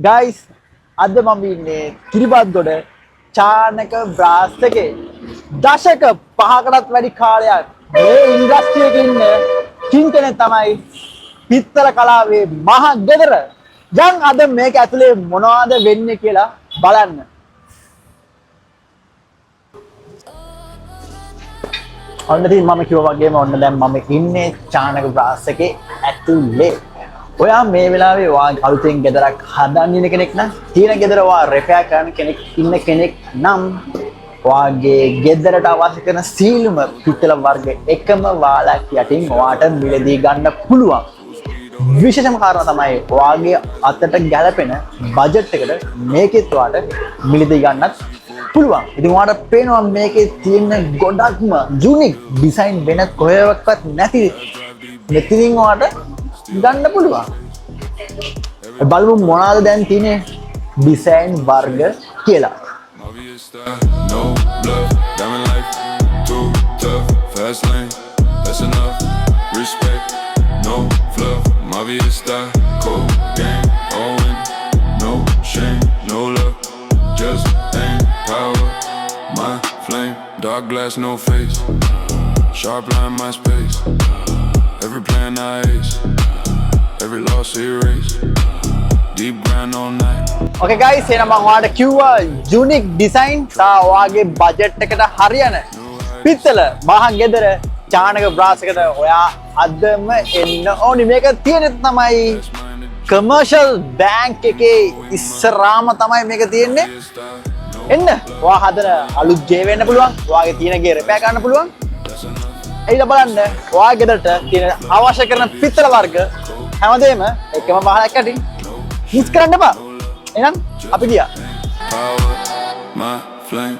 guys අද මම ඉන්නේ කිරිබත්ගොඩ චානක බ්‍රාස් එකේ දශක 5කටත් වැඩි කාලයක් මේ ඉන්ඩස්ට්‍රි එකේ ඉන්න කිං කෙනෙක් තමයි පිත්තල කලාවේ මහ ගෙදර. දැන් අද මේක ඇතුලේ මොනවද වෙන්නේ කියලා බලන්න. ඔන්න ඉතින් මම කිව්වා වගේම ඔන්න දැන් මම ඉන්නේ චානක බ්‍රාස් එකේ ඇතුලේ. ඔයා මේ වෙලාවේ වා අලුතෙන් ගෙදරක් හදන්න ඉන්න කෙනෙක් නම් තියෙන ගෙදර වා රිපෙයාර් කරන්න කෙනෙක් ඉන්න කෙනෙක් නම් වාගේ ගෙදරට අවශ්‍ය කරන සීලම පිත්තල වර්ග එකම වාලක් යටින් ඔයාට මිලදී ගන්න පුළුවන්. විශේෂම කාරණා තමයි වාගේ අතට ගැලපෙන බජට් එකට මේකෙත් ඔයාට මිලදී ගන්නත් පුළුවන්. ඉතින් ඔයාලට පේනවා මේකේ තියෙන ගොඩක්ම යුනික් ඩිසයින් වෙන කොහෙවත් නැති මෙතනින් ඔයාලට ගන්න පුළුවන්. බලමු මොනවාද දැන් තියෙන්නේ ඩිසයින් වර්ග කියලා. No bluff, diamond life, too tough, fast lane, that's enough, respect, no fluff, Mafia style, cold game, all in, no shame, no love, just aim, power, my flame, dark glass, no face, sharp line, my space, every plan I ace, every loss erase, deep grind all night. Okay guys, එහෙනම් මම ඔයාලට කිව්වා unique design සහ ඔයාගේ budget එකට හරියන පිත්තල මහ ගෙදර චානක බ්‍රාස් එකට ඔයා අදම එන්න ඕනි. මේක තියෙන්නේ තමයි කමර්ෂල් බැංක් එකේ ඉස්සරහාම තමයි මේක තියෙන්නේ. එන්න ඔයා හදන අලුත් ගේ වෙන්න පුළුවන්. ඔයාගේ තියෙන ගේ රිපෙයාර් කරන්න පුළුවන්. එයිද බලන්න ඔයාගේ ගෙදරට තියෙන අවශ්‍ය කරන පිත්තල වර්ග හැමදේම එකම වහලක් යටින් මිස් කරන්න එපා. එහෙනම් අපි ගියා. Power, my flame.